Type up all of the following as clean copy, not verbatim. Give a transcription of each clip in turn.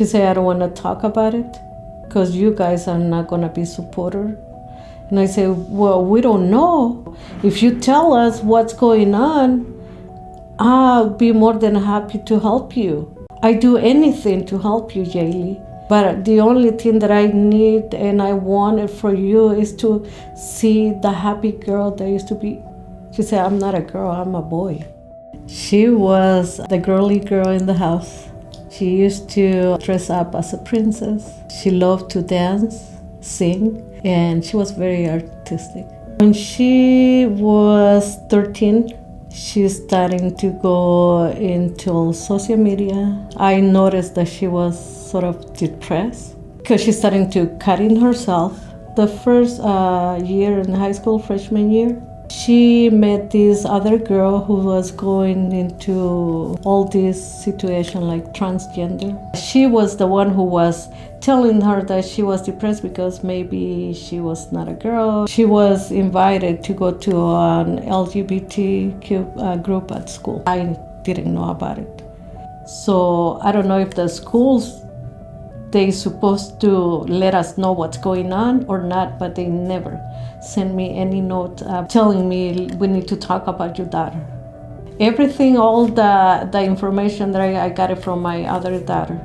She said, I don't want to talk about it because you guys are not going to be supportive. And I said, well, we don't know. If you tell us what's going on, I'll be more than happy to help you. I do anything to help you, Yaeli. But the only thing that I need and I wanted for you is to see the happy girl that used to be. She said, I'm not a girl, I'm a boy. She was the girly girl in the house. She used to dress up as a princess. She loved to dance, sing, and she was very artistic. When she was 13, she's starting to go into social media. I noticed that she was sort of depressed because she's starting to cut in herself. The first year in high school, freshman year, she met this other girl who was going into all this situation like transgender. She was the one who was telling her that she was depressed because maybe she was not a girl. She was invited to go to an LGBT group at school. I didn't know about it. So I don't know if the schools, they supposed to let us know what's going on or not, but they never sent me any note telling me we need to talk about your daughter. Everything, all the information that I got it from my other daughter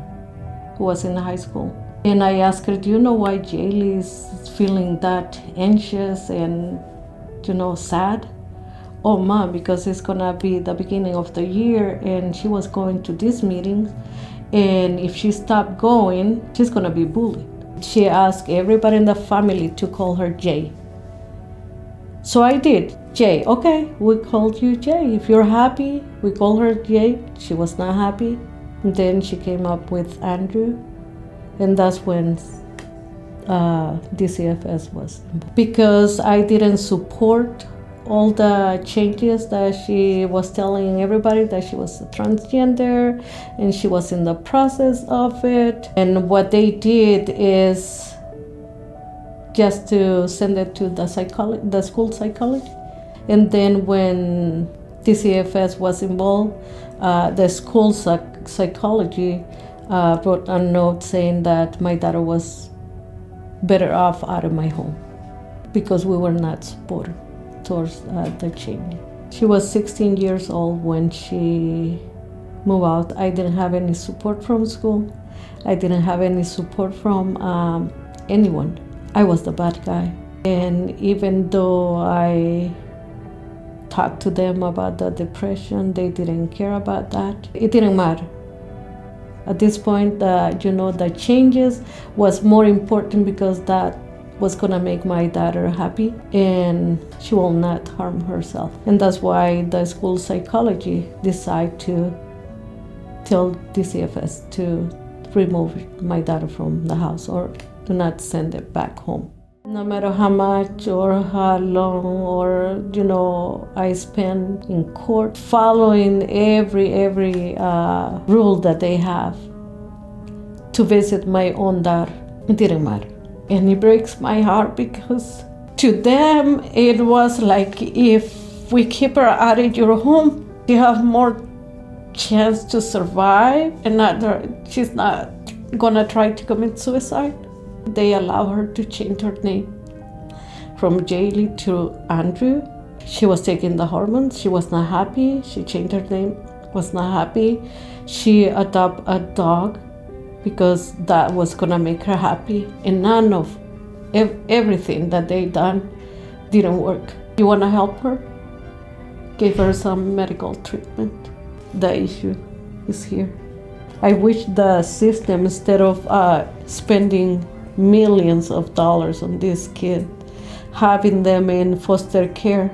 who was in high school. And I asked her, do you know why Yaeli is feeling that anxious and, sad? Oh, Mom, because it's gonna be the beginning of the year and she was going to this meeting. And if she stopped going, she's gonna be bullied. She asked everybody in the family to call her Jay. So I did. Jay, okay, we called you Jay. If you're happy, we call her Jay. She was not happy. And then she came up with Andrew. And that's when DCFS was involved. Because I didn't support all the changes that she was telling everybody that she was a transgender and she was in the process of it. And what they did is just to send it to the school psychology. And then when DCFS was involved, the school psychology wrote a note saying that my daughter was better off out of my home because we were not supportive towards the change. She was 16 years old when she moved out. I didn't have any support from school. I didn't have any support from anyone. I was the bad guy. And even though I talked to them about the depression, they didn't care about that. It didn't matter. At this point, the changes was more important because that was gonna make my daughter happy and she will not harm herself. And that's why the school psychology decided to tell DCFS to remove my daughter from the house or do not send it back home. No matter how much or how long or, I spend in court following every rule that they have to visit my own daughter, it didn't matter. And it breaks my heart because to them it was like if we keep her out of your home, you have more chance to survive and she's not gonna try to commit suicide. They allow her to change her name from Yaeli to Andrew. She was taking the hormones. She was not happy. She changed her name, was not happy. She adopted a dog because that was gonna make her happy. And none of everything that they done didn't work. You wanna help her? Gave her some medical treatment. The issue is here. I wish the system, instead of spending millions of dollars on this kid, having them in foster care,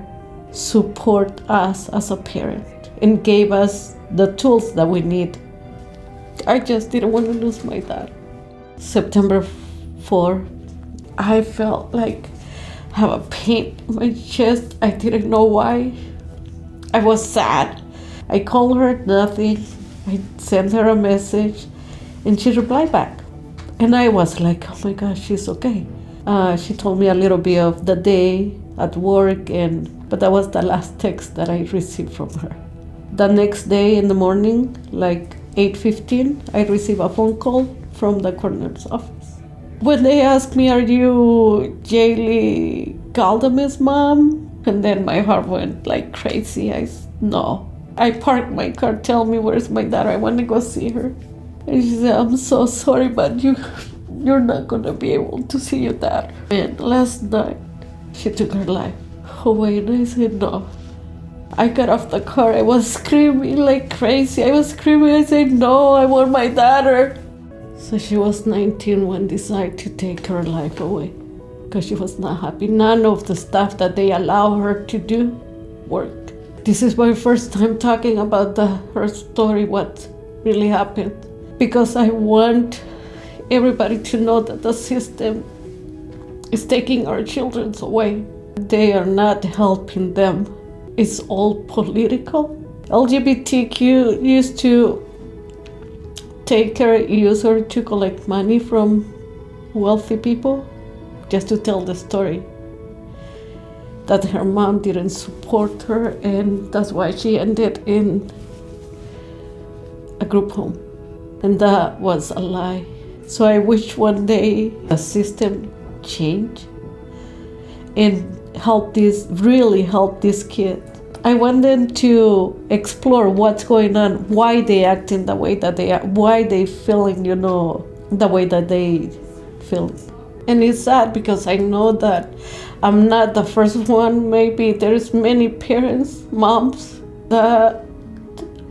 support us as a parent and gave us the tools that we need. I just didn't want to lose my dad. September 4, I felt like I have a pain in my chest. I didn't know why. I was sad. I called her, nothing. I sent her a message and she replied back. And I was like, oh my gosh, she's okay. She told me a little bit of the day at work, but that was the last text that I received from her. The next day in the morning, like 8:15, I received a phone call from the coroner's office. When they asked me, are you Yaeli Galdam's mom? And then my heart went like crazy. No. I parked my car, tell me where's my daughter, I want to go see her. And she said, I'm so sorry, but you're not going to be able to see your daughter. And last night, she took her life away, and I said, no. I got off the car, I was screaming like crazy. I said, no, I want my daughter. So she was 19 when they decided to take her life away because she was not happy. None of the stuff that they allow her to do worked. This is my first time talking about her story, what really happened. Because I want everybody to know that the system is taking our children away. They are not helping them. It's all political. LGBTQ used to use her to collect money from wealthy people just to tell the story that her mom didn't support her, and that's why she ended in a group home. And that was a lie. So I wish one day the system change and really help this kid. I want them to explore what's going on, why they act in the way that they are, why they feeling, the way that they feel. And it's sad because I know that I'm not the first one. Maybe there's many parents, moms, that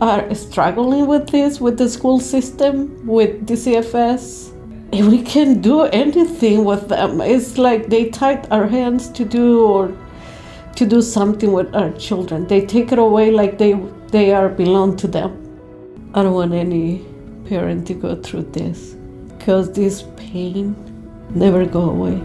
are struggling with this, with the school system, with DCFS. And we can't do anything with them. It's like they tied our hands to do something with our children. They take it away like they belong to them. I don't want any parent to go through this because this pain never go away.